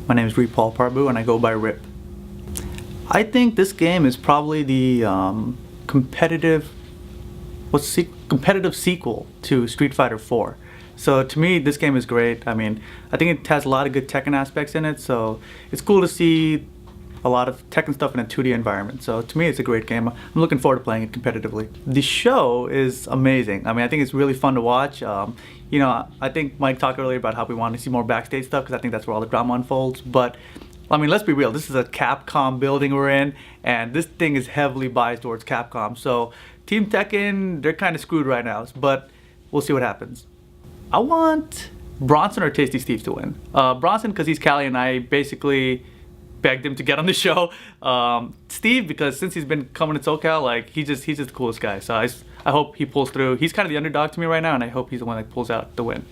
My name is Paul Parbu and I go by Rip. I think this game is probably the competitive competitive sequel to Street Fighter 4. So to me, this game is great. I mean, I think it has a lot of good Tekken aspects in it. So it's cool to see a lot of Tekken stuff in a 2D environment. So to me, it's a great game. I'm looking forward to playing it competitively. The show is amazing. I mean, I think it's really fun to watch. I think Mike talked earlier about how we want to see more backstage stuff because I think that's where all the drama unfolds. But I mean, let's be real. This is a Capcom building we're in, and this thing is heavily biased towards Capcom. So Team Tekken, they're kind of screwed right now. But we'll see what happens. I want Bronson or Tasty Steve to win. Bronson because he's Cali and I basically begged him to get on the show. Steve because since he's been coming to SoCal, like he's just the coolest guy. So I hope he pulls through. He's kind of the underdog to me right now, and I hope he's the one that pulls out the win.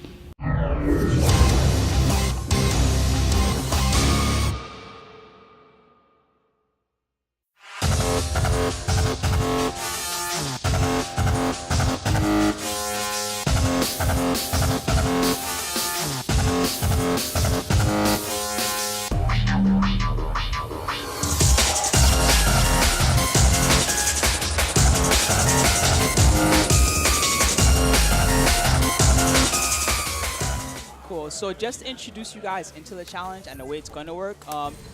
Cool. So just to introduce you guys into the challenge and the way it's going to work,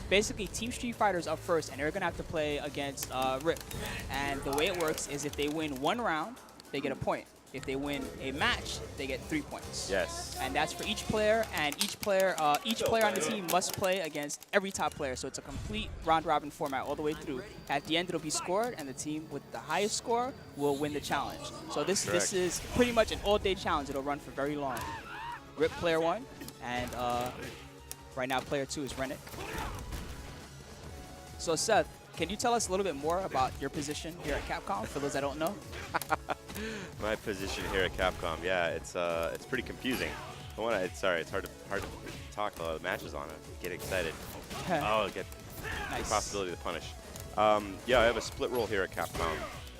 basically Team Street Fighter's up first, and they're going to have to play against Rip. And the way it works is if they win one round, they get a point. If they win a match, they get 3 points. Yes. And that's for each player, and each player on the team must play against every top player. So it's a complete round-robin format all the way through. At the end, it'll be scored, and the team with the highest score will win the challenge. So this is pretty much an all-day challenge. It'll run for very long. Rip player 1, and right now player 2 is Rennick. So Seth, can you tell us a little bit more about your position here at Capcom, for those that don't know? My position here at Capcom, yeah, it's pretty confusing. It's hard to talk the matches on it. Get excited. Get the possibility to punish. Yeah, I have a split role here at Capcom,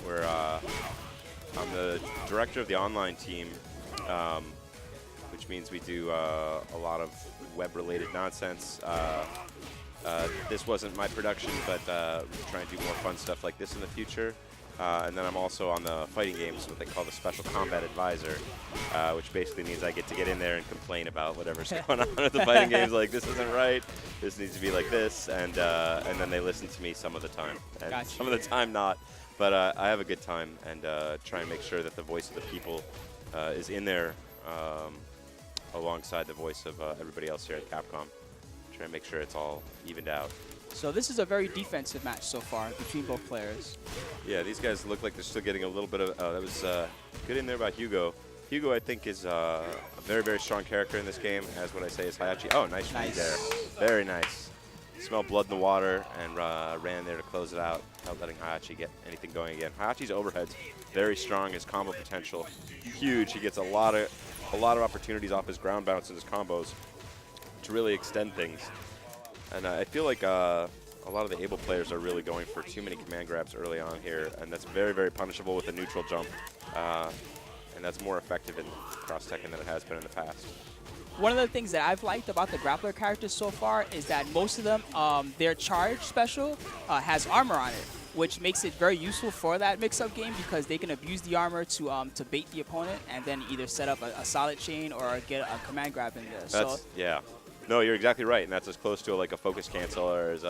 where I'm the director of the online team, which means we do a lot of web-related nonsense. This wasn't my production, but we try and do more fun stuff like this in the future. And then I'm also on the fighting games, what they call the Special Combat Advisor, which basically means I get to get in there and complain about whatever's going on with the fighting games, like this isn't right, this needs to be like this, and then they listen to me some of the time, and some of the time not. But I have a good time and try and make sure that the voice of the people is in there alongside the voice of everybody else here at Capcom. Try and make sure it's all evened out. So this is a very defensive match so far between both players. Yeah, these guys look like they're still getting a little bit of, that was good in there by Hugo. Hugo, I think, is a very, very strong character in this game, as what I say is Hayachi. Oh, nice read there. Very nice. Smelled blood in the water and ran there to close it out, without letting Hayachi get anything going again. Hayachi's overhead's very strong. His combo potential huge. He gets a lot of opportunities off his ground bounce and his combos to really extend things. And I feel like a lot of the able players are really going for too many command grabs early on here, and that's very, very punishable with a neutral jump. And that's more effective in Cross Tekken than it has been in the past. One of the things that I've liked about the grappler characters so far is that most of them, their charge special has armor on it, which makes it very useful for that mix-up game because they can abuse the armor to bait the opponent and then either set up a solid chain or get a command grab in there. Yeah. No, you're exactly right, and that's as close to like a focus canceller as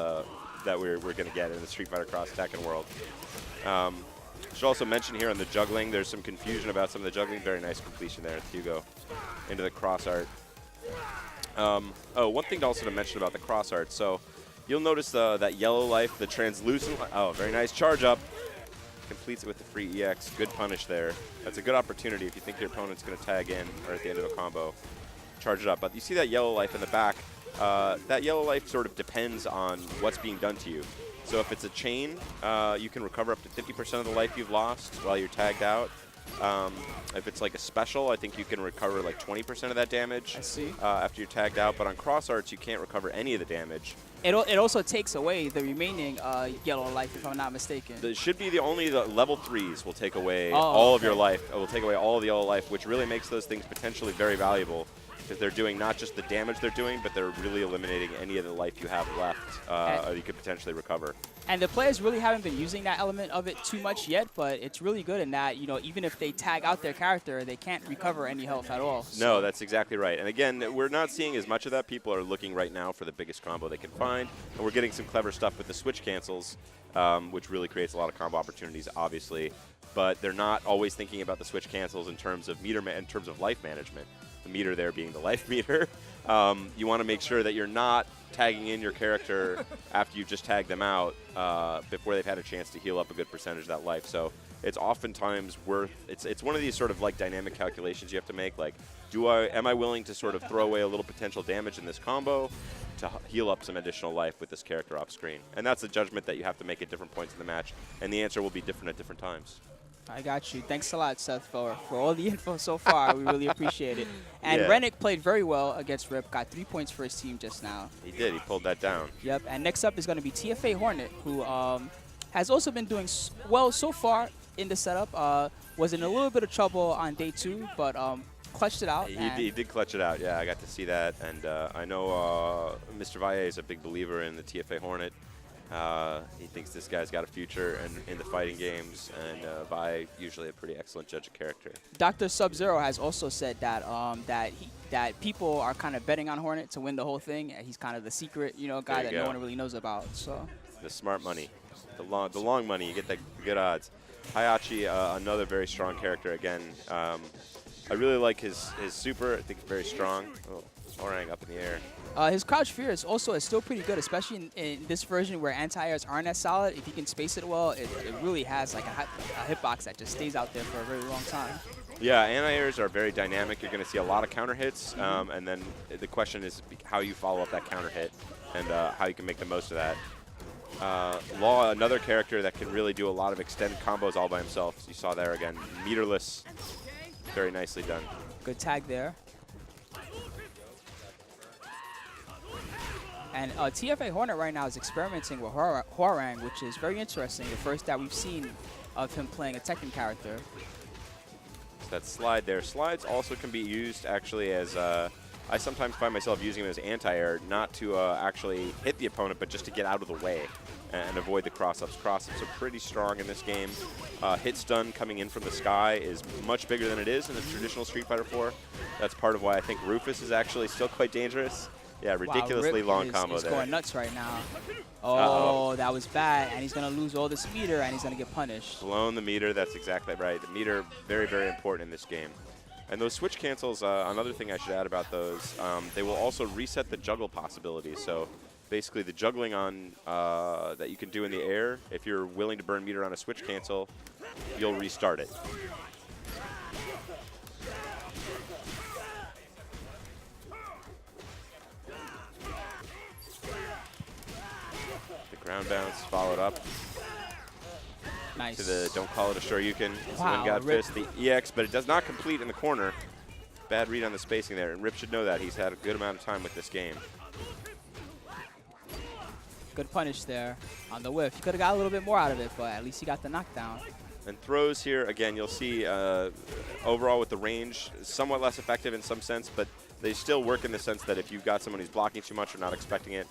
that we're going to get in the Street Fighter Cross Tekken world. Should also mention here on the juggling, there's some confusion about some of the juggling. Very nice completion there with Hugo into the cross art. One thing also to mention about the cross art. So you'll notice that yellow life, the translucent. Very nice charge up. Completes it with the free EX. Good punish there. That's a good opportunity if you think your opponent's going to tag in or at the end of a combo. Charge it up. But you see that yellow life in the back. That yellow life sort of depends on what's being done to you. So if it's a chain, you can recover up to 50% of the life you've lost while you're tagged out. If it's like a special, I think you can recover like 20% of that damage after you're tagged out. But on cross arts, you can't recover any of the damage. It also takes away the remaining yellow life, if I'm not mistaken. It should be only the level 3s will take away all of your life. It will take away all of the yellow life, which really makes those things potentially very valuable because they're doing not just the damage they're doing, but they're really eliminating any of the life you have left, or you could potentially recover. And the players really haven't been using that element of it too much yet, but it's really good in that, you know, even if they tag out their character, they can't recover any health at all. So. No, that's exactly right. And again, we're not seeing as much of that. People are looking right now for the biggest combo they can find, and we're getting some clever stuff with the switch cancels, which really creates a lot of combo opportunities, obviously. But they're not always thinking about the switch cancels in terms of in terms of life management. The meter there being the life meter. You want to make sure that you're not tagging in your character after you just tagged them out before they've had a chance to heal up a good percentage of that life. So it's oftentimes worth. It's one of these sort of like dynamic calculations you have to make. Like, am I willing to sort of throw away a little potential damage in this combo to heal up some additional life with this character off screen? And that's a judgment that you have to make at different points in the match, and the answer will be different at different times. I got you. Thanks a lot, Seth, for all the info so far. We really appreciate it. And Yeah. Rennick played very well against Rip, got 3 points for his team just now. He did. He pulled that down. Yep, and next up is going to be TFA Hornet, who has also been doing well so far in the setup. Was in a little bit of trouble on day 2, but clutched it out. He did clutch it out. Yeah, I got to see that. And I know Mr. Valle is a big believer in the TFA Hornet. He thinks this guy's got a future in the fighting games, and Valle usually a pretty excellent judge of character. Dr. Sub-Zero has also said that that people are kind of betting on Hornet to win the whole thing. He's kind of the secret, guy that no one really knows about. So the smart money, the long money, you get the good odds. Hayachi, another very strong character again. I really like his super. I think it's very strong. Oh, orang up in the air. His crouch fear is still pretty good, especially in this version where anti-airs aren't as solid. If you can space it well, it really has like a hitbox that just stays out there for a very long time. Yeah, anti-airs are very dynamic. You're going to see a lot of counter hits, and then the question is how you follow up that counter hit and how you can make the most of that. Law, another character that can really do a lot of extended combos all by himself. You saw there again, meterless, very nicely done. Good tag there. And TFA Hornet right now is experimenting with Hwarang, which is very interesting. The first that we've seen of him playing a Tekken character. So that slide there. Slides also can be used actually as, I sometimes find myself using them as anti-air, not to actually hit the opponent, but just to get out of the way and avoid the cross-ups. Cross-ups are pretty strong in this game. Hit stun coming in from the sky is much bigger than it is in the traditional Street Fighter 4. That's part of why I think Rufus is actually still quite dangerous. Yeah, ridiculously long combo there. He's going nuts right now. Oh, that was bad, and he's going to lose all this meter, and he's going to get punished. Blown the meter, that's exactly right. The meter, very, very important in this game. And those switch cancels, another thing I should add about those, they will also reset the juggle possibilities. So basically the juggling on that you can do in the air, if you're willing to burn meter on a switch cancel, you'll restart it. Ground bounce, followed up. Nice. To the don't call it a Shoryuken. Wow, Got fist, the EX, but it does not complete in the corner. Bad read on the spacing there, and Rip should know that. He's had a good amount of time with this game. Good punish there on the whiff. He could have got a little bit more out of it, but at least he got the knockdown. And throws here, again, you'll see overall with the range, somewhat less effective in some sense, but they still work in the sense that if you've got someone who's blocking too much or not expecting it,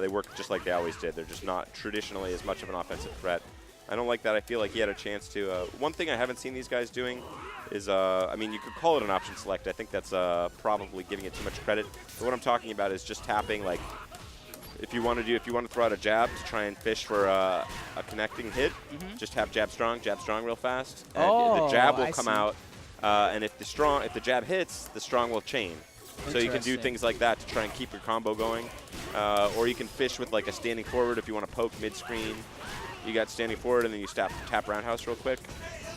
they work just like they always did. They're just not traditionally as much of an offensive threat. I don't like that. I feel like he had a chance to. One thing I haven't seen these guys doing is, I mean, you could call it an option select. I think that's probably giving it too much credit. But what I'm talking about is just tapping, like, if you want to throw out a jab to try and fish for a connecting hit, just tap jab strong real fast. And the jab will come out, and if the jab hits, the strong will chain. So you can do things like that to try and keep your combo going. Or you can fish with like a standing forward if you want to poke mid-screen. You got standing forward and then you tap roundhouse real quick.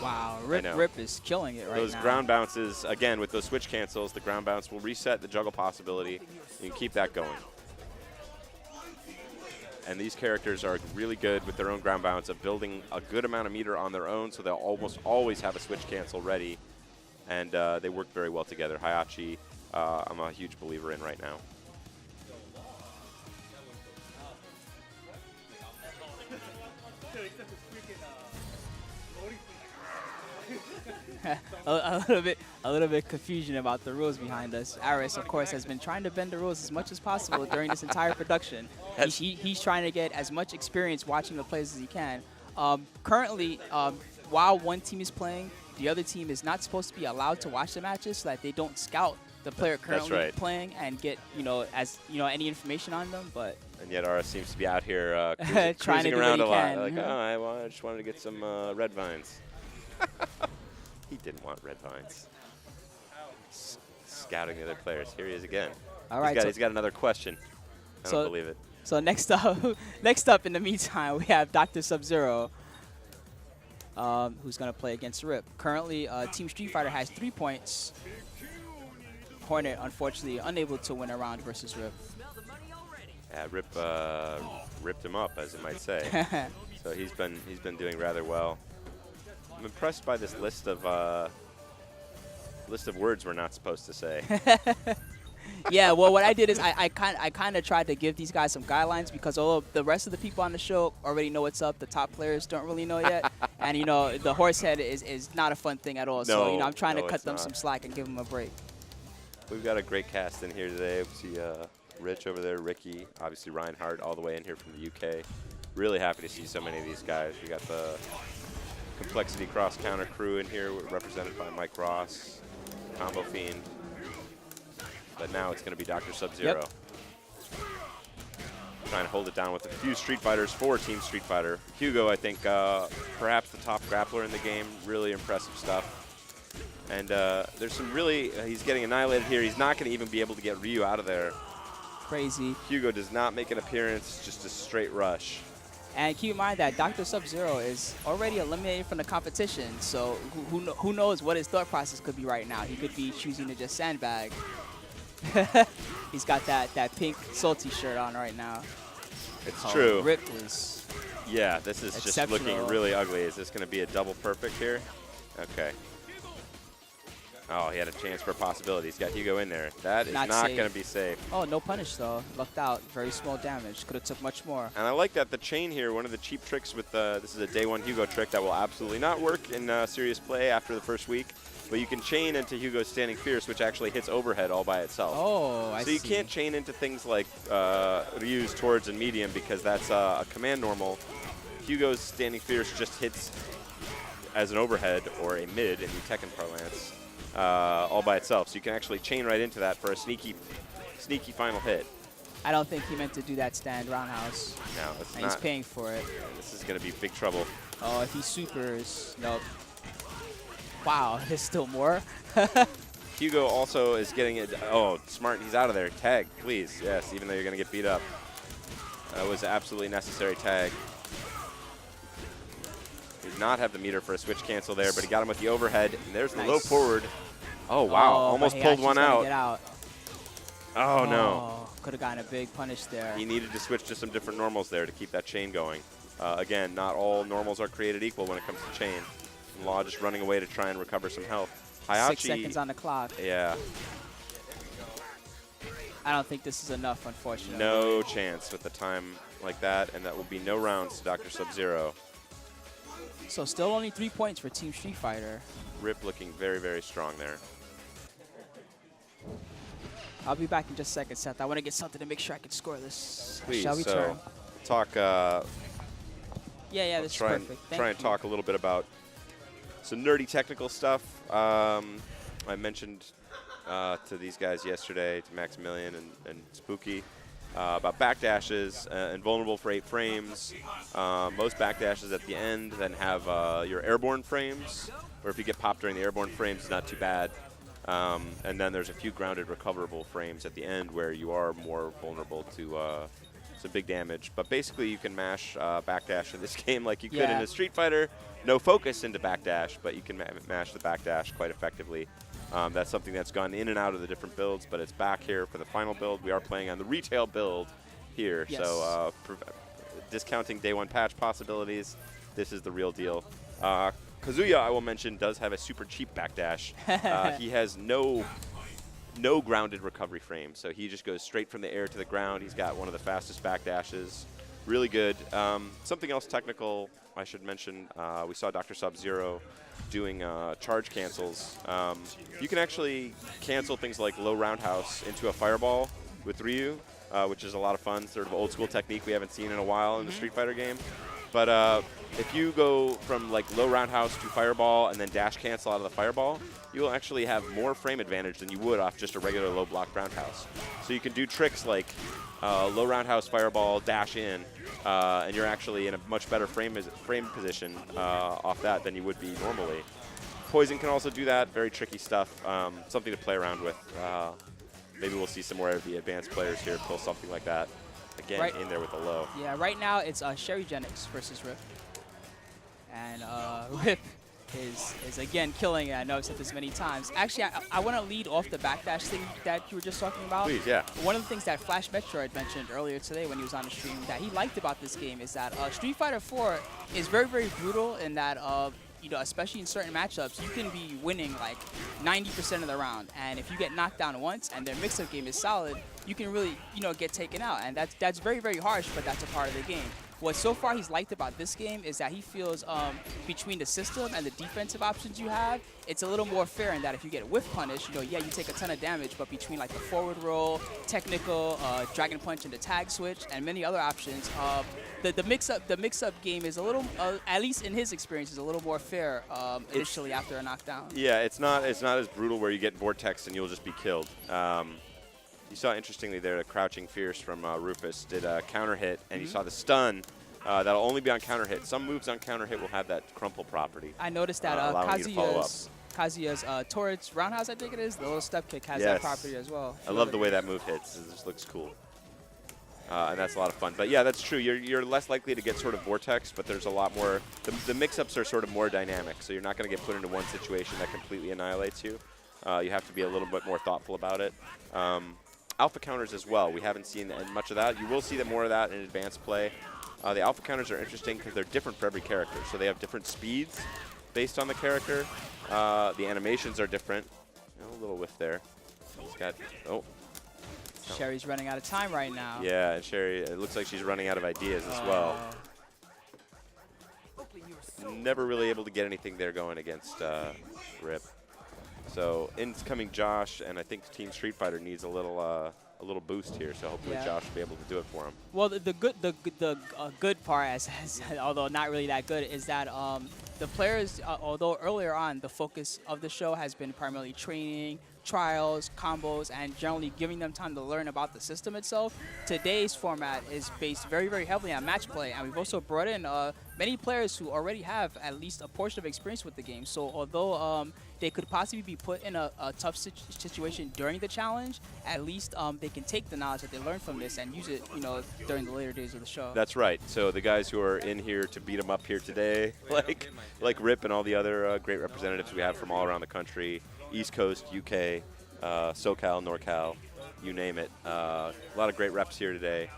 Wow, Rip is killing it right now. Those ground bounces, again, with those switch cancels, the ground bounce will reset the juggle possibility. You can keep that going. And these characters are really good with their own ground bounce of building a good amount of meter on their own, so they'll almost always have a switch cancel ready. And they work very well together. Hayachi, I'm a huge believer in right now. a little bit confusion about the rules behind us. Aris, of course, has been trying to bend the rules as much as possible during this entire production. He's trying to get as much experience watching the plays as he can. Currently, while one team is playing, the other team is not supposed to be allowed to watch the matches so that they don't scout the player currently playing and get any information on them. But and yet RS seems to be out here trying cruising to do around what a he lot. can. Like, I just wanted to get some red vines. He didn't want red vines. Scouting the other players. Here he is again. All right, he's got another question. I don't believe it. So next up in the meantime, we have Dr. Sub-Zero, who's going to play against Rip. Currently, Team Street Fighter has 3 points. Hornet, unfortunately, unable to win a round versus Rip. Yeah, Rip ripped him up, as you might say. So he's been doing rather well. I'm impressed by this list of words we're not supposed to say. Yeah, well, what I did is I kind of tried to give these guys some guidelines because although the rest of the people on the show already know what's up, the top players don't really know yet. And, the horse head is not a fun thing at all. So, I'm trying to cut them some slack and give them a break. We've got a great cast in here today. We see Rich over there, Ricky, obviously Reinhardt all the way in here from the UK. Really happy to see so many of these guys. We got the Complexity Cross Counter crew in here represented by Mike Ross, Combo Fiend. But now it's going to be Dr. Sub-Zero. Yep. Trying to hold it down with a few Street Fighters for Team Street Fighter. Hugo, I think, perhaps the top grappler in the game. Really impressive stuff. And there's some really, he's getting annihilated here. He's not going to even be able to get Ryu out of there. Crazy. Hugo does not make an appearance, just a straight rush. And keep in mind that Dr. Sub-Zero is already eliminated from the competition, so who knows what his thought process could be right now. He could be choosing to just sandbag. He's got that pink salty shirt on right now. It's true. Rip is yeah, this is just looking really ugly. Is this going to be a double perfect here? Okay. Oh, he had a chance for a possibility. He's got Hugo in there. That is not going to be safe. Oh, no punish, though. Lucked out. Very small damage. Could have took much more. And I like that the chain here, one of the cheap tricks with this is a day one Hugo trick that will absolutely not work in serious play after the first week. But you can chain into Hugo's Standing Fierce, which actually hits overhead all by itself. Oh, I see. So you can't chain into things like Ryu's Towards and Medium because that's a command normal. Hugo's Standing Fierce just hits as an overhead or a mid in the Tekken parlance. All by itself, so you can actually chain right into that for a sneaky final hit. I don't think he meant to do that stand roundhouse. No, it's and not. He's paying for it. This is going to be big trouble. Oh, if he supers, nope. Wow, there's still more. Hugo also is getting it. Oh, smart. He's out of there. Tag, please. Yes, even though you're going to get beat up. That was absolutely necessary tag. Did not have the meter for a switch cancel there, but he got him with the overhead. And there's the low forward. Oh, wow. Almost pulled one out. Get out. Oh, no. Could have gotten a big punish there. He needed to switch to some different normals there to keep that chain going. Again, not all normals are created equal when it comes to chain. And Law just running away to try and recover some health. Hayachi, 6 seconds on the clock. Yeah. I don't think this is enough, unfortunately. No chance with the time like that, and that will be no rounds to Dr. Sub-Zero. So still only 3 points for Team Street Fighter. Rip looking very, very strong there. I'll be back in just a second, Seth. I want to get something to make sure I can score this. Please, Shall we try? Talk. Yeah, this is perfect. Try and talk a little bit about some nerdy technical stuff. I mentioned to these guys yesterday, to Maximilian and Spooky, about backdashes, invulnerable for 8 frames. Most backdashes at the end then have your airborne frames, or if you get popped during the airborne frames, it's not too bad. And then there's a few grounded recoverable frames at the end where you are more vulnerable to some big damage. But basically, you can mash backdash in this game like you could in a Street Fighter. No focus into backdash, but you can mash the backdash quite effectively. That's something that's gone in and out of the different builds, but it's back here for the final build. We are playing on the retail build here, so discounting day one patch possibilities, this is the real deal. Kazuya, I will mention, does have a super cheap backdash. He has no grounded recovery frame, so he just goes straight from the air to the ground. He's got one of the fastest backdashes. Really good. Something else technical I should mention, we saw Dr. Sub-Zero doing charge cancels, you can actually cancel things like low roundhouse into a fireball with Ryu, which is a lot of fun, sort of old school technique we haven't seen in a while in the Street Fighter game. But if you go from like low roundhouse to fireball and then dash cancel out of the fireball, you will actually have more frame advantage than you would off just a regular low block roundhouse. So you can do tricks like low roundhouse fireball, dash in, and you're actually in a much better frame position off that than you would be normally. Poison can also do that, very tricky stuff, something to play around with. Maybe we'll see some more of the advanced players here pull something like that. Again, in there with the low. Yeah, right now it's Sherry Genix versus Rip. And Rip is again killing it. I know I've said this many times. Actually, I want to lead off the backdash thing that you were just talking about. Please, yeah. One of the things that Flash Metroid mentioned earlier today when he was on the stream that he liked about this game is that Street Fighter 4 is very, very brutal in that you know, especially in certain matchups, you can be winning like 90% of the round, and if you get knocked down once and their mix-up game is solid, you can really, you know, get taken out, and that's very, very harsh, but that's a part of the game. What so far he's liked about this game is that he feels between the system and the defensive options you have, it's a little more fair in that if you get whiff punished, you know, yeah, you take a ton of damage, but between like the forward roll, technical, dragon punch, and the tag switch, and many other options, the mix-up game is a little, at least in his experience, is a little more fair initially after a knockdown. Yeah, it's not as brutal where you get vortex and you'll just be killed. You saw, interestingly, there, a Crouching Fierce from Rufus did a counter hit, and you saw the stun. That'll only be on counter hit. Some moves on counter hit will have that crumple property. I noticed that Kazuya's Torrid's Roundhouse, I think it is, the little step kick has that property as well. I love the way that move hits. It just looks cool. And that's a lot of fun. But yeah, that's true. You're less likely to get sort of vortex, but there's a lot more. The mix-ups are sort of more dynamic, so you're not going to get put into one situation that completely annihilates you. You have to be a little bit more thoughtful about it. Alpha counters as well. We haven't seen much of that. You will see more of that in advanced play. The alpha counters are interesting because they're different for every character. So they have different speeds based on the character. The animations are different. Oh, a little whiff there. He's got, oh. Sherry's running out of time right now. Yeah, and Sherry, it looks like she's running out of ideas as well. Never really able to get anything there going against Rip. So incoming Josh, and I think Team Street Fighter needs a little boost here. So hopefully Josh will be able to do it for him. Well, the good part, although not really that good, is that the players, although earlier on the focus of the show has been primarily training, trials, combos, and generally giving them time to learn about the system itself, today's format is based very, very heavily on match play, and we've also brought in many players who already have at least a portion of experience with the game. So although they could possibly be put in a tough situation during the challenge, at least they can take the knowledge that they learned from this and use it, you know, during the later days of the show. That's right. So the guys who are in here to beat them up here today, like Rip and all the other great representatives we have from all around the country, East Coast, UK, SoCal, NorCal, you name it. A lot of great reps here today.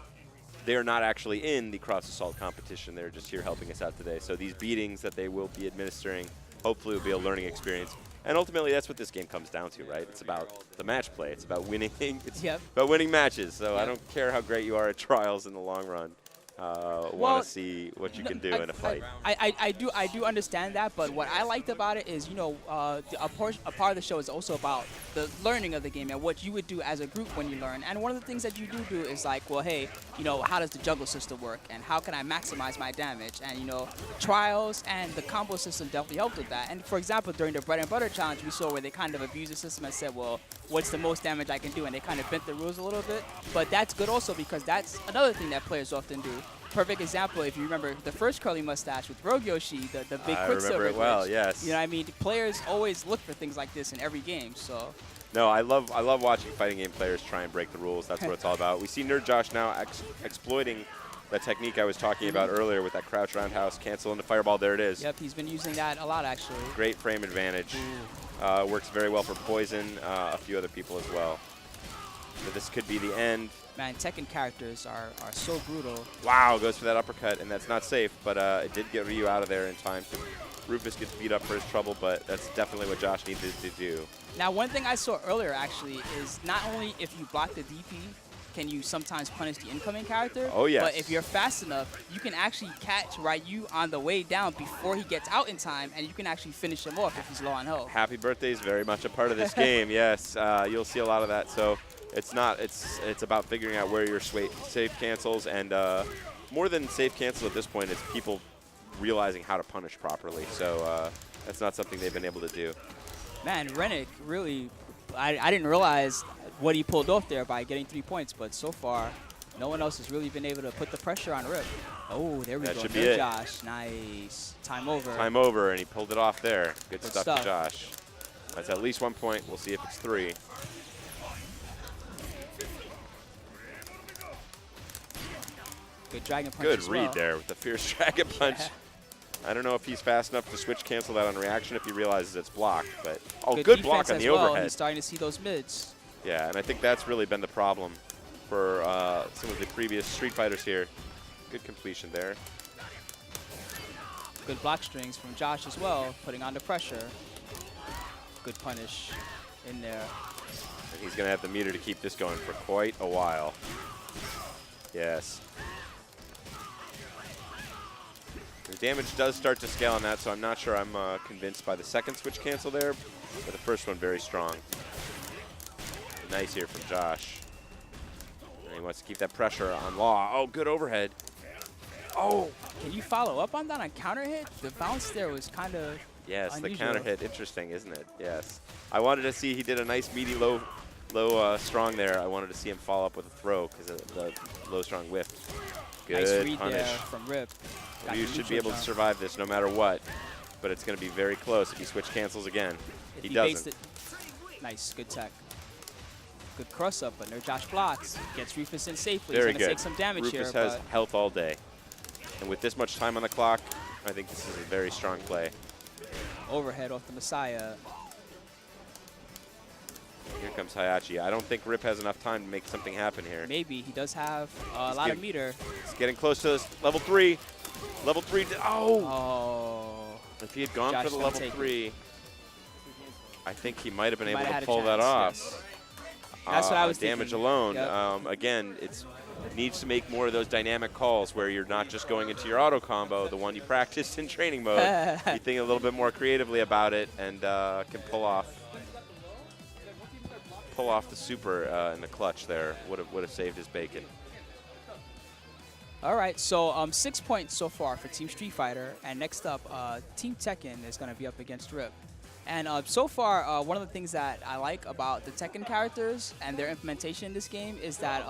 They are not actually in the cross assault competition. They're just here helping us out today. So these beatings that they will be administering hopefully will be a learning experience. And ultimately, that's what this game comes down to, right? It's about the match play. It's about winning. It's about winning matches. So I don't care how great you are at trials in the long run. Want to see what you can do in a fight. I do understand that, but what I liked about it is, you know, a part of the show is also about the learning of the game and what you would do as a group when you learn. And one of the things that you do is like, well, hey, you know, how does the juggle system work and how can I maximize my damage? And, you know, trials and the combo system definitely helped with that. And for example, during the bread and butter challenge, we saw where they kind of abused the system and said, well, what's the most damage I can do? And they kind of bent the rules a little bit. But that's good also because that's another thing that players often do. Perfect example, if you remember the first curly mustache with Rogue Yoshi, the big quicksilver. I remember it well, yes. You know what I mean? Players always look for things like this in every game, so. No, I love watching fighting game players try and break the rules. That's what it's all about. We see Nerd Josh now exploiting that technique I was talking about earlier with that crouch roundhouse, cancel into fireball. There it is. Yep, he's been using that a lot, actually. Great frame advantage. Works very well for Poison, a few other people as well. So this could be the end. Man, Tekken characters are so brutal. Wow, goes for that uppercut, and that's not safe, but it did get Ryu out of there in time. So Rufus gets beat up for his trouble, but that's definitely what Josh needed to do. Now, one thing I saw earlier, actually, is not only if you block the DP, can you sometimes punish the incoming character. Oh, yes. But if you're fast enough, you can actually catch Ryu on the way down before he gets out in time, and you can actually finish him off if he's low on health. Happy Birthday is very much a part of this game. Yes, you'll see a lot of that. So it's about figuring out where your safe cancels, and more than safe cancels at this point, it's people realizing how to punish properly. So that's not something they've been able to do. Man, Rennick really, I didn't realize what he pulled off there by getting 3 points, but so far, no one else has really been able to put the pressure on Rip. Oh, there we go. That should be it. Josh, nice. Time over. Time over, and he pulled it off there. Good stuff stuff. to Josh. That's at least 1 point. We'll see if it's 3. Good Dragon Punch Good as read well. there with the Fierce Dragon Punch. Yeah. I don't know if he's fast enough to switch cancel that on reaction if he realizes it's blocked, but oh, Good good block on defense the as well. overhead. He's starting to see those mids. Yeah, and I think that's really been the problem for some of the previous Street Fighters here. Good completion there. Good block strings from Josh as well, putting on the pressure. Good punish in there. And he's going to have the meter to keep this going for quite a while. Yes. The damage does start to scale on that, so I'm not sure I'm convinced by the second switch cancel there, but the first one very strong. Nice here from Josh. And he wants to keep that pressure on Law. Oh, good overhead. Oh! Can you follow up on that on counter hit? The bounce there was kind of Yes, unusual. the counter hit, interesting, isn't it? Yes. I wanted to see, he did a nice meaty low strong there. I wanted to see him follow up with a throw because of the low strong whiff. Good Nice read punish. there from Rip. Got You the should be neutral able to jump. survive this no matter what, but it's going to be very close if he switch cancels again. If He baits doesn't. it. Nice, good tech. Good cross up, but no Josh blocks. Gets Rufus in safely. Very He's going to good. take some damage Rufus here. has health all day. And with this much time on the clock, I think this is a very strong play. Overhead off the Messiah. Here comes Hayachi. I don't think Rip has enough time to make something happen here. Maybe. He does have a lot of meter. He's getting close to this. Level 3. Level 3. Oh! Oh. If he had gone Josh for the gonna level take 3, I think he might have been He able might to have had a pull that chance, off. yes. That's what I was damage thinking. alone. Yep. Again, it needs to make more of those dynamic calls where you're not just going into your auto combo, the one you practiced in training mode. You think a little bit more creatively about it and can pull off the super in the clutch there. Would have saved his bacon. All right, so 6 points so far for Team Street Fighter, and next up, Team Tekken is going to be up against Rip. And so far, one of the things that I like about the Tekken characters and their implementation in this game is that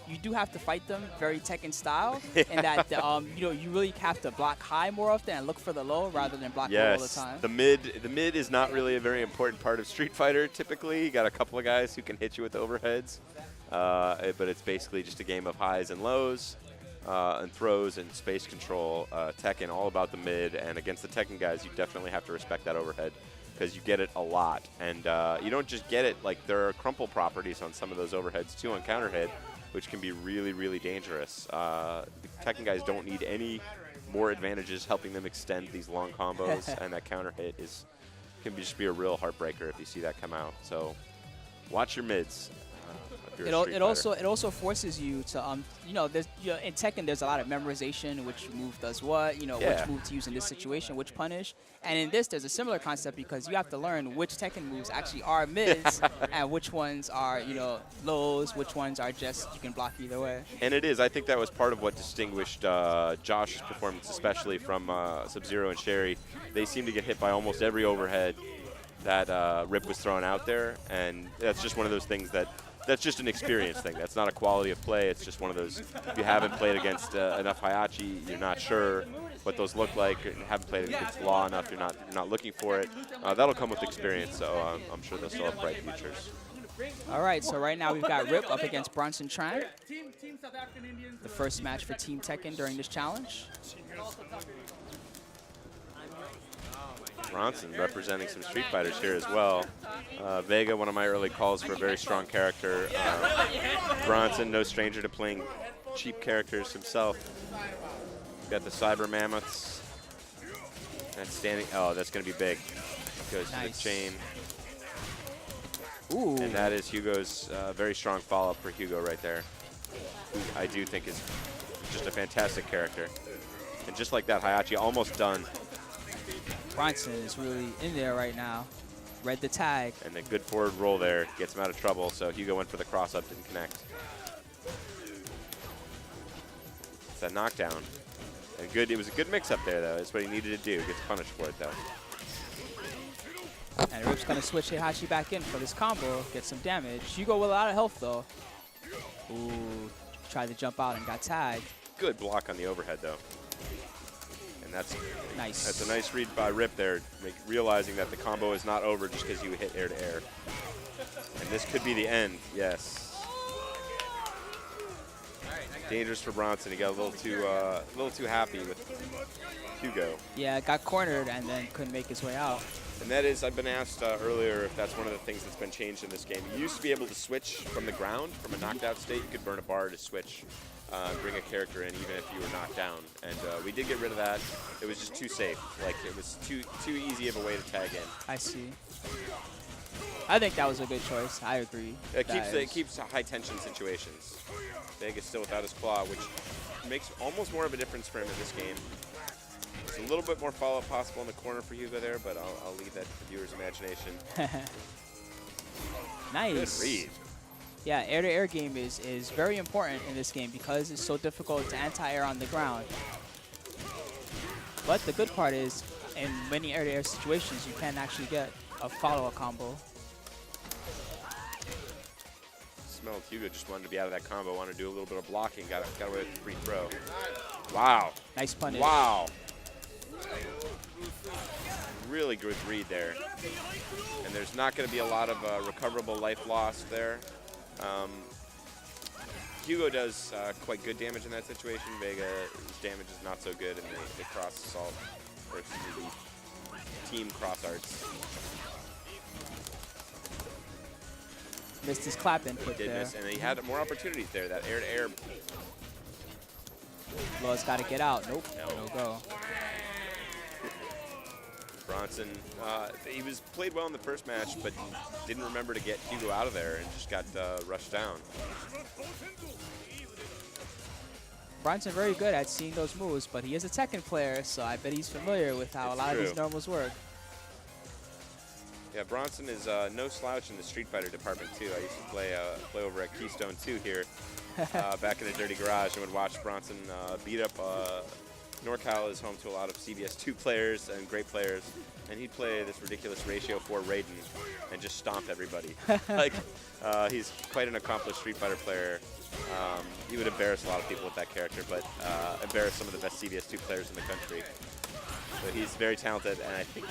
you do have to fight them very Tekken style, and that you really have to block high more often and look for the low rather than block low all the time. The mid is not really a very important part of Street Fighter. Typically, you got a couple of guys who can hit you with overheads, but it's basically just a game of highs and lows. And throws and space control. Tekken, all about the mid, and against the Tekken guys, you definitely have to respect that overhead because you get it a lot. And you don't just get it, like there are crumple properties on some of those overheads too on counter hit, which can be really, really dangerous. The Tekken guys don't need any more advantages helping them extend these long combos, and that counter hit can just be a real heartbreaker if you see that come out. So watch your mids. It also forces you to in Tekken there's a lot of memorization, which move does what, which move to use in this situation, which punish. And in this there's a similar concept because you have to learn which Tekken moves actually are mids and which ones are, lows, which ones are just you can block either way. And it is. I think that was part of what distinguished Josh's performance, especially from Sub-Zero and Sherry. They seem to get hit by almost every overhead that Rip was throwing out there, and that's just one of those things that's just an experience thing. That's not a quality of play. It's just one of those, if you haven't played against enough Hayachi, you're not sure what those look like, or haven't played against Law enough, you're not looking for it. That'll come with experience, so I'm sure they'll still have bright futures. All right, so right now we've got Rip up against Bronson Tran. The first match for Team Tekken during this challenge. Bronson representing some Street Fighters here as well. Vega, one of my early calls for a very strong character. Bronson, no stranger to playing cheap characters himself. Got the Cyber Mammoths. That's standing. Oh, that's going to be big. Goes to the chain. Ooh. And that is Hugo's very strong follow-up for Hugo right there. who I do think is just a fantastic character. And just like that, Hayachi almost done. Bronson is really in there right now. Read the tag. And a good forward roll there gets him out of trouble, so Hugo went for the cross-up, didn't connect. It's that knockdown. And good, it was a good mix-up there, though. That's what he needed to do. Gets punished for it, though. And Rip's going to switch Heihachi back in for this combo, get some damage. Hugo with a lot of health, though. Ooh, tried to jump out and got tagged. Good block on the overhead, though. And that's nice. That's a nice read by Rip there, realizing that the combo is not over just because you hit air to air. And this could be the end, yes. Dangerous for Bronson. He got a little too happy with Hugo. Yeah, got cornered and then couldn't make his way out. And that is, I've been asked earlier if that's one of the things that's been changed in this game. You used to be able to switch from the ground, from a knocked out state. You could burn a bar to switch, bring a character in even if you were knocked down. And we did get rid of that. It was just too safe. Like, it was too easy of a way to tag in. I see. I think that was a good choice. I agree. It keeps high tension situations. Vega is still without his claw, which makes almost more of a difference for him in this game. There's a little bit more follow-up possible in the corner for Hugo there, but I'll leave that to the viewer's imagination. Nice. Good read. Yeah, air-to-air game is very important in this game because it's so difficult to anti-air on the ground. But the good part is, in many air-to-air situations, you can actually get a follow-up combo. Smelled Hugo just wanted to be out of that combo, wanted to do a little bit of blocking, got away with the free throw. Wow. Nice punish. Wow. Really good read there. And there's not going to be a lot of recoverable life lost there. Hugo does quite good damage in that situation. Vega's damage is not so good in the cross assault, or excuse me, the team cross arts. Missed his clap input He did there. miss, and he had more opportunities there. That air-to-air. Lowe's got to get out. Nope. No go. Bronson, he was played well in the first match, but didn't remember to get Hugo out of there and just got rushed down. Bronson very good at seeing those moves, but he is a Tekken player, so I bet he's familiar with how a lot of these normals work. Yeah, Bronson is no slouch in the Street Fighter department too. I used to play over at Keystone 2 here back in the dirty garage, and would watch Bronson beat up. NorCal is home to a lot of CBS 2 players and great players, and he'd play this ridiculous ratio 4 Raiden and just stomp everybody. Like, he's quite an accomplished Street Fighter player. He would embarrass a lot of people with that character, but embarrass some of the best CBS 2 players in the country. So he's very talented, and I think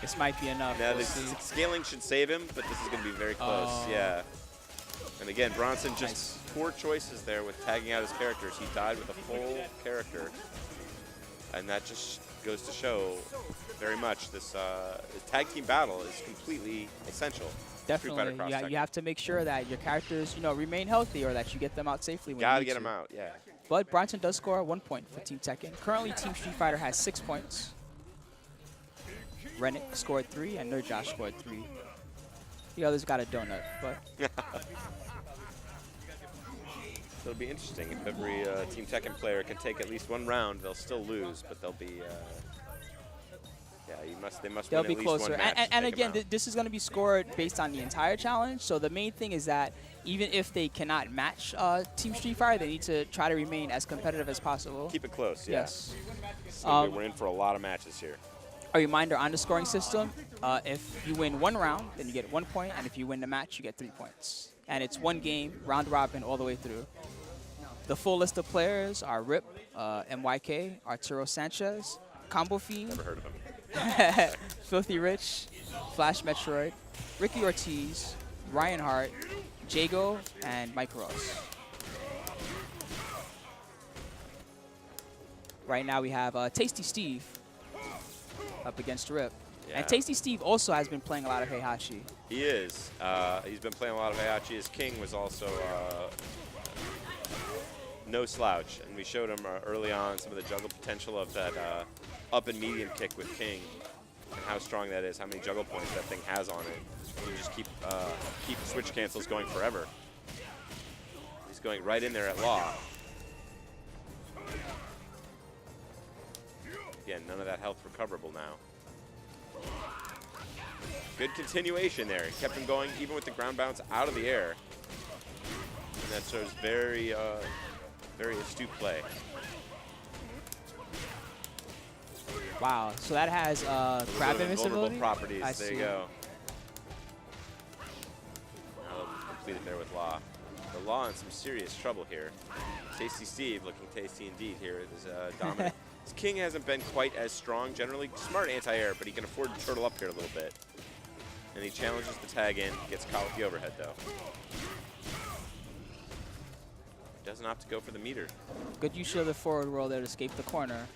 this might be enough. now scaling should save him, but this is going to be very close. Yeah. And again, Bronson just poor choices there with tagging out his characters. He died with a full character. And that just goes to show very much this tag team battle is completely essential. Definitely, you have to make sure that your characters, remain healthy, or that you get them out safely. Gotta get them out, yeah. But Bronson does score 1 point for Team Tekken. Currently, Team Street Fighter has 6 points. Rennick scored 3, and Nerdjosh scored 3. The others got a donut, but. So it'll be interesting if every Team Tekken player can take at least one round. They'll still lose, but they'll be. Yeah, they must They'll win be at least closer. one match And again, this is going to be scored based on the entire challenge. So the main thing is that even if they cannot match Team Street Fighter, they need to try to remain as competitive as possible. Keep it close. Yeah. Yes. So we're in for a lot of matches here. A reminder on the scoring system: if you win one round, then you get 1 point, and if you win the match, you get 3 points. And it's one game, round robin, all the way through. The full list of players are Rip, MYK, Arturo Sanchez, Combo Fiend, Never heard of him. Filthy Rich, Flash Metroid, Ricky Ortiz, Ryan Hart, Jago, and Mike Ross. Right now we have Tasty Steve up against Rip. Yeah. And Tasty Steve also has been playing a lot of Heihachi. He is. He's been playing a lot of Heihachi. His King was also no slouch, and we showed him early on some of the juggle potential of that up and medium kick with King, and how strong that is, how many juggle points that thing has on it. You just keep switch cancels going forever. going right in there at Law. Again, none of that health recoverable now. Good continuation there. He kept him going even with the ground bounce out of the air. And that shows very, very astute play. Wow, so that has grab invincibility? Vulnerable properties, I there see. you go. Now completed there with Law. The Law in some serious trouble here. Tasty Steve looking tasty indeed here. There's dominant. His King hasn't been quite as strong generally. Smart anti-air, but he can afford to turtle up here a little bit. And he challenges the tag in, gets caught with the overhead though. Doesn't opt to go for the meter. Good use of the forward roll there to escape the corner.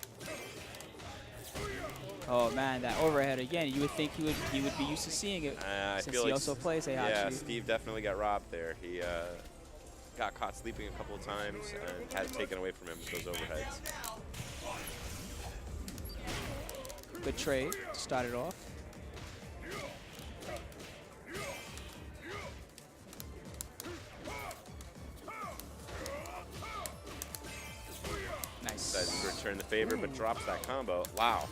Oh man, that overhead again. You would think he would be used to seeing it since he also plays Heihachi. Yeah, Steve definitely got robbed there. He got caught sleeping a couple of times and had it taken away from him with those overheads. Good trade to start it off. Nice. Decides to return the favor, but drops that combo. Wow.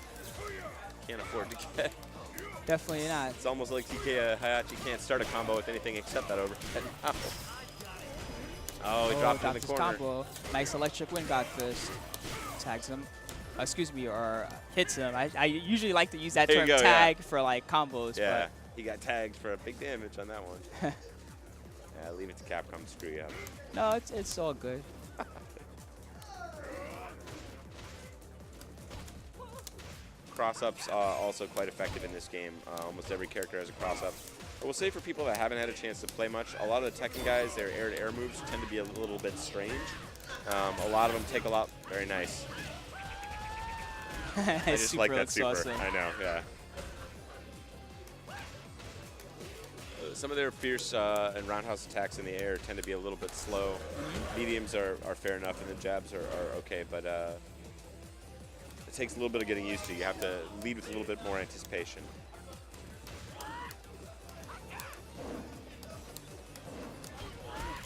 Can't afford to get. Definitely not. It's almost like TK Heihachi can't start a combo with anything except that overhead. Oh, he dropped it in the his corner. combo. Nice electric wind god fist. Tags him. Excuse me, or hits him. I usually like to use that There term you go, tag for like combos. Yeah, he got tagged for a big damage on that one. Yeah, leave it to Capcom to screw you up. No, it's all good. Cross-ups also quite effective in this game. Almost every character has a cross-up. I will say for people that haven't had a chance to play much, a lot of the Tekken guys, their air-to-air moves tend to be a little bit strange. A lot of them take a lot. Very nice. I just like that super. I know, yeah. Some of their fierce and roundhouse attacks in the air tend to be a little bit slow. Mediums are fair enough, and the jabs are okay, but it takes a little bit of getting used to. You have to lead with a little bit more anticipation.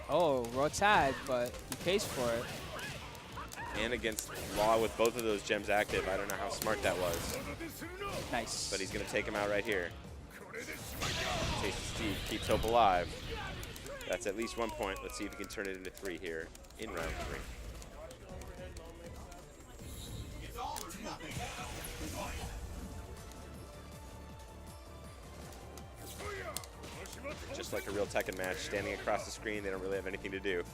Oh, raw tag, but he pays for it. And against Law with both of those gems active, I don't know how smart that was. Nice. But he's going to take him out right here. Tasty Steve keeps hope alive. That's at least 1 point. Let's see if he can turn it into 3 here in round 3. Just like a real Tekken match, standing across the screen, they don't really have anything to do.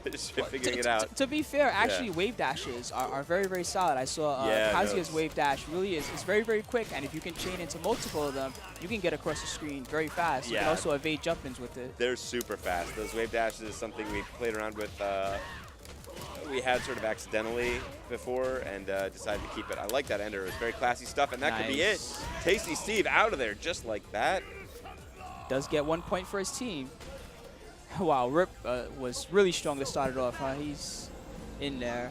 They're just figuring it out. To be fair, actually, wave dashes are very, very solid. I saw Kazuya's wave dash really is very, very quick, and if you can chain into multiple of them, you can get across the screen very fast. You can also evade jump-ins with it. They're super fast. Those wave dashes is something we played around with. We had sort of accidentally before and decided to keep it. I like that ender. It was very classy stuff, and that could be it. Tasty Steve out of there just like that. Does get 1 point for his team. Wow, Rip was really strong to start it off, huh? He's in there.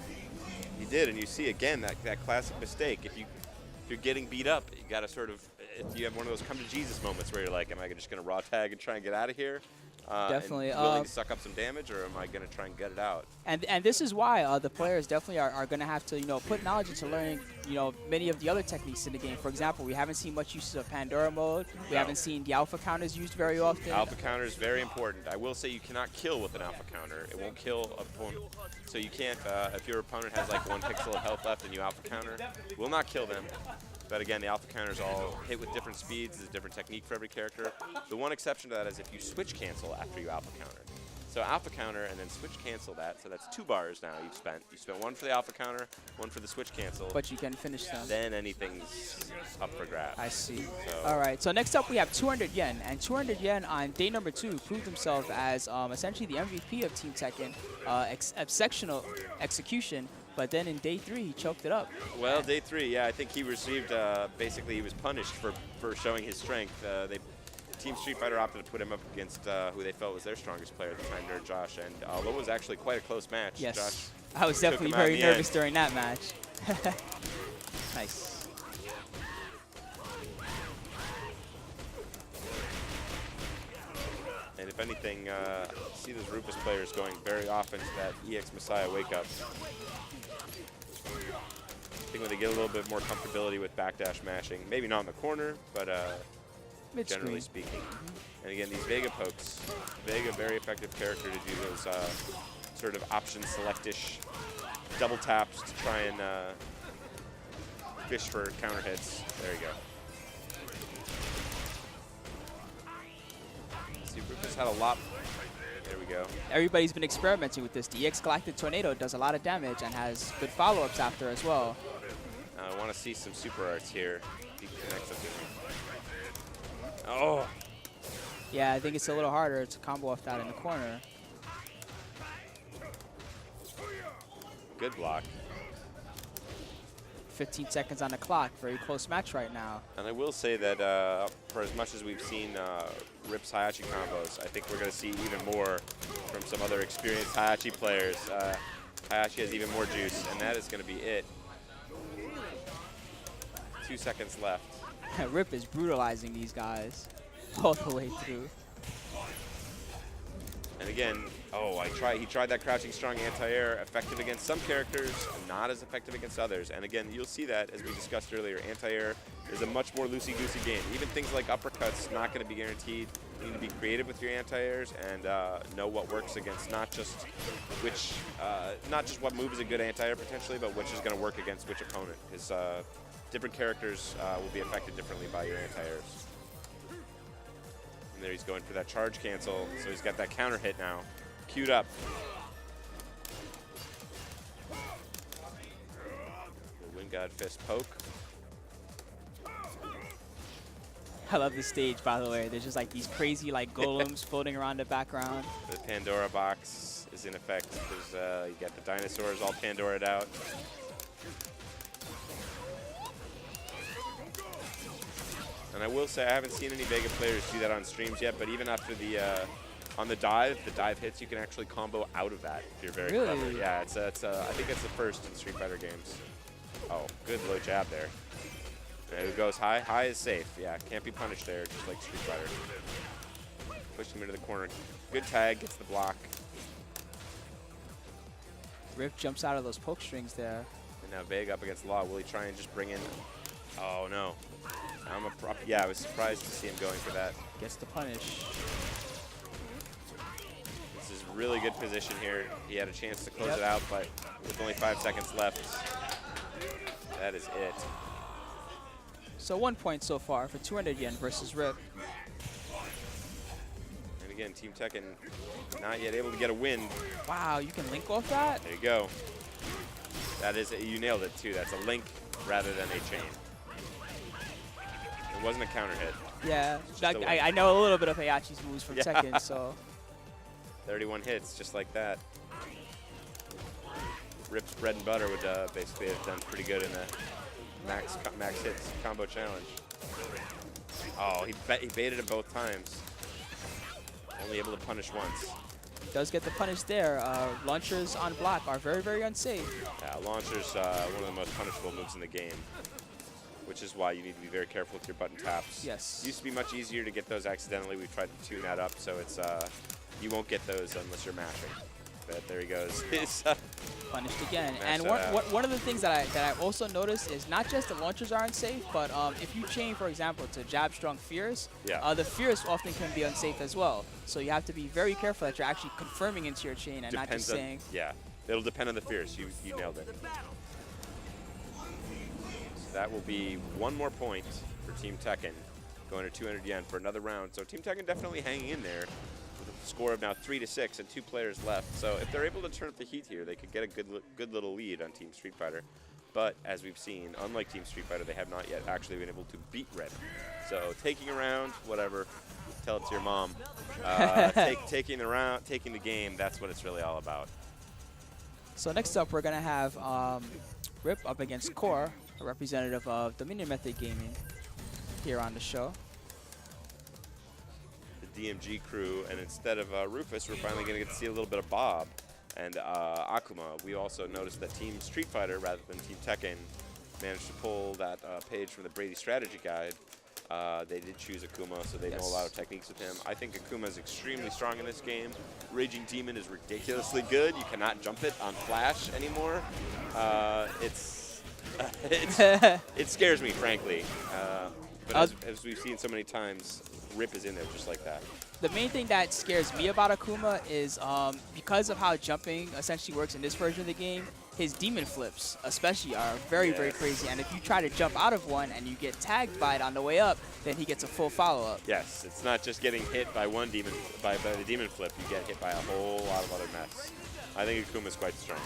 He did, and you see again that classic mistake. If you're getting beat up, you got to sort of, if you have one of those come to Jesus moments where you're like, am I just going to raw tag and try and get out of here? Definitely. And willing to suck up some damage, or am I going to try and get it out? And this is why the players definitely are going to have to put knowledge into learning many of the other techniques in the game. For example, we haven't seen much use of Pandora mode. We haven't seen the alpha counters used very often. Alpha counter is very important. I will say you cannot kill with an alpha counter. It won't kill opponent. So you can't if your opponent has like 1 pixel of health left and you alpha counter, it will not kill them. But again, the alpha counters all hit with different speeds. There's a different technique for every character. The one exception to that is if you switch cancel after you alpha counter. So alpha counter and then switch cancel that. So that's 2 bars now you've spent. You spent 1 for the alpha counter, 1 for the switch cancel. But you can finish them. Then anything's up for grabs. I see. So all right. So next up we have 200 Yen. And 200 Yen on day number 2 proved himself as essentially the MVP of Team Tekken. Exceptional execution. But then in day 3, he choked it up. Well, day 3, yeah, I think he received, basically he was punished for showing his strength. Team Street Fighter opted to put him up against who they felt was their strongest player at the time, Nerd Josh. And although it was actually quite a close match, yes, Josh I was definitely very nervous during that match. Nice. And if anything, see those Rufus players going very often to that EX Messiah wake up. I think when they get a little bit more comfortability with backdash mashing, maybe not in the corner, but generally speaking. And again, these Vega pokes, Vega, very effective character to do those sort of option select-ish double taps to try and fish for counter hits. There you go. See, Rufus had a lot. There we go. Everybody's been experimenting with this. The EX Galactic Tornado does a lot of damage and has good follow-ups after as well. I want to see some super arts here. He connects up to me. Oh! Yeah, I think it's a little harder to combo off that in the corner. Good block. 15 seconds on the clock. Very close match right now. And I will say that for as much as we've seen Rip's Hayachi combos, I think we're going to see even more from some other experienced Hayachi players. Hayachi has even more juice, and that is going to be it. 2 seconds left. Rip is brutalizing these guys all the way through. And again, he tried that crouching strong anti-air, effective against some characters, not as effective against others. And again, you'll see that, as we discussed earlier, anti-air is a much more loosey-goosey game. Even things like uppercuts, not going to be guaranteed. You need to be creative with your anti-airs and know what works against not just what move is a good anti-air potentially, but which is going to work against which opponent. Because different characters will be affected differently by your anti-airs. And there he's going for that charge cancel, so he's got that counter hit now. Queued up. The Wind God Fist poke. I love this stage, by the way. There's just like these crazy like golems floating around the background. The Pandora box is in effect because you got the dinosaurs all Pandora'd out. And I will say I haven't seen any Vega players do that on streams yet, but even after the on the dive hits, you can actually combo out of that if you're very clever. Yeah, it's I think it's the first in Street Fighter games. Oh, good low jab there. And it goes high. High is safe. Yeah, can't be punished there, just like Street Fighter. Push him into the corner. Good tag, gets the block. Rip jumps out of those poke strings there. And now Vega up against Law. Will he try and just bring in? Oh no. Yeah, I was surprised to see him going for that. Gets the punish. This is really good position here. He had a chance to close it out, but with only 5 seconds left, that is it. So 1 point so far for 200 yen versus Rip. And again, Team Tekken not yet able to get a win. Wow, you can link off that? There you go. That is, you nailed it too. That's a link rather than a chain. It wasn't a counter hit. Yeah, I know a little bit of Hayachi's moves from Tekken, so. 31 hits, just like that. Rip's bread and butter would basically have done pretty good in the max hits combo challenge. Oh, he baited it both times. Only able to punish once. Does get the punish there. Launchers on block are very, very unsafe. Yeah, launchers one of the most punishable moves in the game, which is why you need to be very careful with your button taps. Yes. It used to be much easier to get those accidentally. We tried to tune that up, so it's you won't get those unless you're mashing. But there he goes. Punished again. And one of the things that I also noticed is not just the launchers are unsafe, but if you chain, for example, to jab strong fierce, the fierce often can be unsafe as well. So you have to be very careful that you're actually confirming into your chain and not just saying. Yeah, it'll depend on the fierce. You nailed it. So that will be 1 more point for Team Tekken, going to 200 yen for another round. So Team Tekken definitely hanging in there. Score of now 3-6 and 2 players left. So if they're able to turn up the heat here, they could get a good little lead on Team Street Fighter. But as we've seen, unlike Team Street Fighter, they have not yet actually been able to beat Red. So taking a round, whatever, tell it to your mom. Taking the game, that's what it's really all about. So next up, we're gonna have Rip up against Core, a representative of Dominion Method Gaming, here on the show. DMG crew, and instead of Rufus, we're finally going to get to see a little bit of Bob and Akuma. We also noticed that Team Street Fighter, rather than Team Tekken, managed to pull that page from the Brady Strategy Guide They did choose Akuma, so they know a lot of techniques with him. I think Akuma is extremely strong in this game. Raging Demon is ridiculously good. You cannot jump it on Flash anymore. It scares me, frankly. But as we've seen so many times, Rip is in there just like that. The main thing that scares me about Akuma is because of how jumping essentially works in this version of the game, his demon flips especially are very, very crazy. And if you try to jump out of one and you get tagged by it on the way up, then he gets a full follow-up. Yes, it's not just getting hit by one demon, by the demon flip, you get hit by a whole lot of other mess. I think Akuma's quite strong.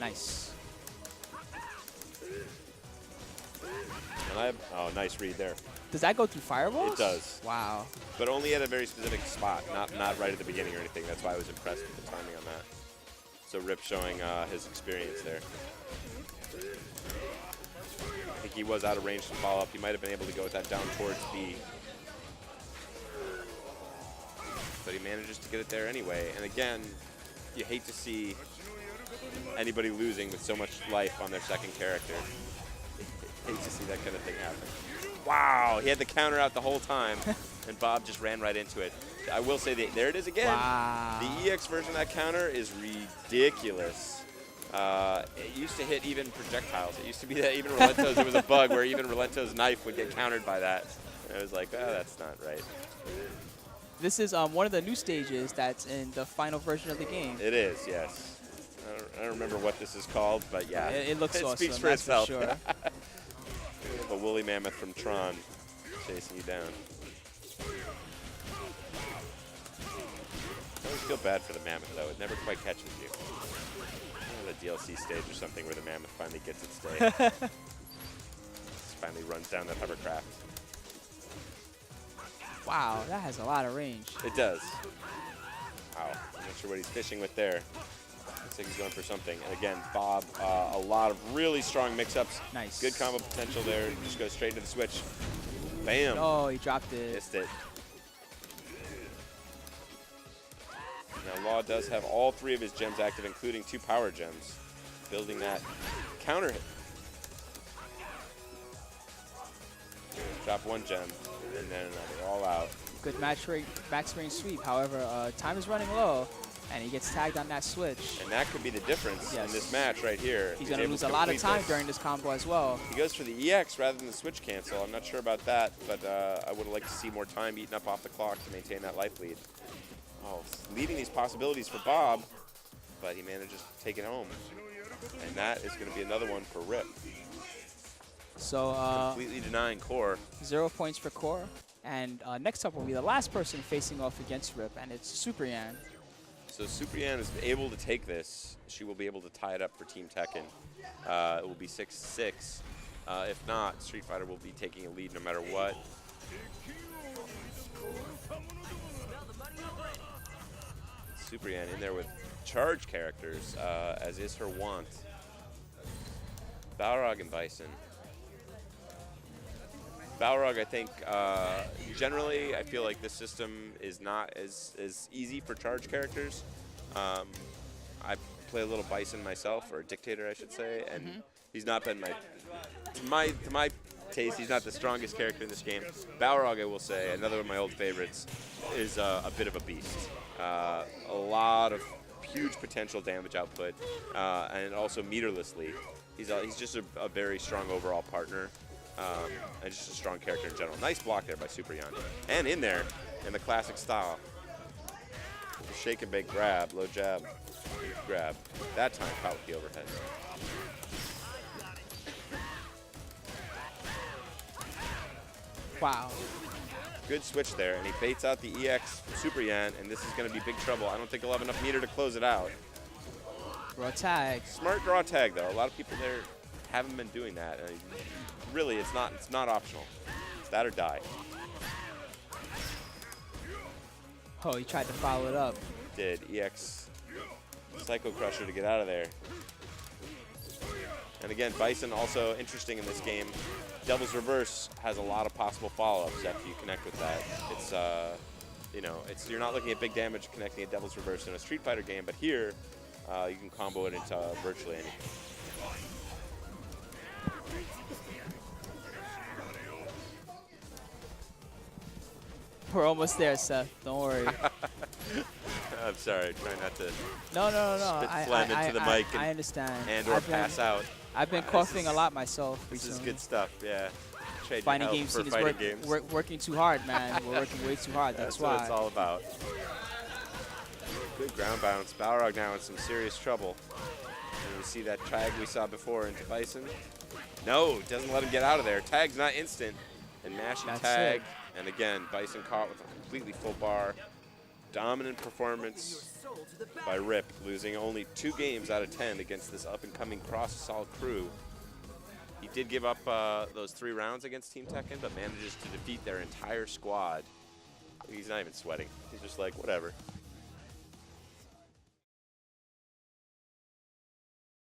Nice. And oh, nice read there. Does that go through fireballs? It does. Wow. But only at a very specific spot, not right at the beginning or anything. That's why I was impressed with the timing on that. So Rip showing his experience there. I think he was out of range to follow up. He might have been able to go with that down towards B. But he manages to get it there anyway. And again, you hate to see anybody losing with so much life on their second character. Hate to see that kind of thing happen. Wow, he had the counter out the whole time, and Bob just ran right into it. I will say that there it is again. Wow. The EX version of that counter is ridiculous. It used to hit even projectiles. It used to be that even Relento's, there was a bug where even Relento's knife would get countered by that. And I was like, oh, that's not right. This is one of the new stages that's in the final version of the game. It is, yes. I don't remember what this is called, but yeah. It looks awesome. It speaks for that's itself. For sure. The woolly mammoth from Tron chasing you down. I always feel bad for the mammoth, though. It never quite catches you. The DLC stage or something where the mammoth finally gets its day. Finally runs down that hovercraft. Wow, that has a lot of range. It does. Wow, I'm not sure what he's fishing with there. Looks like he's going for something. And again, Bob, a lot of really strong mix-ups. Nice. Good Good combo potential there. Just goes straight to the switch. Bam. Oh, he dropped it. Missed it. Now, Law does have all 3 of his gems active, including 2 power gems. Building that counter hit. Drop 1 gem, and then another. All out. Good max range sweep. However, time is running low, and he gets tagged on that switch. And that could be the difference in this match right here. He's going to lose a lot of time during this combo as well. He goes for the EX rather than the switch cancel. I'm not sure about that, but I would like to see more time eaten up off the clock to maintain that life lead. Oh, leaving these possibilities for Bob, but he manages to take it home. And that is going to be another one for Rip. So completely denying Core. 0 points for Core. And next up will be the last person facing off against Rip, and it's Supriyan. So Supriyan is able to take this. She will be able to tie it up for Team Tekken. It will be 6-6. If not, Street Fighter will be taking a lead no matter what. Supriyan in there with charge characters, as is her wont. Balrog and Bison. Balrog, I think, generally, I feel like this system is not as easy for charge characters. I play a little Bison myself, or Dictator, I should say, and he's not been to my taste, he's not the strongest character in this game. Balrog, I will say, another of my old favorites, is a bit of a beast. A lot of huge potential damage output, and also meterlessly. He's just a very strong overall partner. And just a strong character in general. Nice block there by Supriyan. And in there, in the classic style. Shake and bake grab, low jab, grab. That time, caught with the overhead. Wow. Good switch there, and he baits out the EX from Supriyan, and this is going to be big trouble. I don't think he'll have enough meter to close it out. Draw tag. Smart draw tag, though. A lot of people there haven't been doing that. Really, it's not optional. It's that or die. Oh, he tried to follow it up. Did. EX Psycho Crusher to get out of there. And again, Bison also interesting in this game. Devil's Reverse has a lot of possible follow-ups after you connect with that. It's you're not looking at big damage connecting a Devil's Reverse in a Street Fighter game, but here you can combo it into virtually anything. We're almost there, Seth. Don't worry. I'm sorry. Try not to No. spit phlegm into the mic I understand. and/or pass out. I've been coughing a lot myself This recently. is good stuff. Yeah. Trade Fighting your game health for scene is fighting games. working too hard, man. We're working way too hard. That's why. what it's all about. Good ground bounce. Balrog now in some serious trouble. And you see that tag we saw before into Bison. No, doesn't let him get out of there. Tag's not instant. And Nash and tag. And again, Bison caught with a completely full bar. Dominant performance by Rip, losing only 2 games out of 10 against this up-and-coming cross-assault crew. He did give up those 3 rounds against Team Tekken, but manages to defeat their entire squad. He's not even sweating. He's just like, whatever.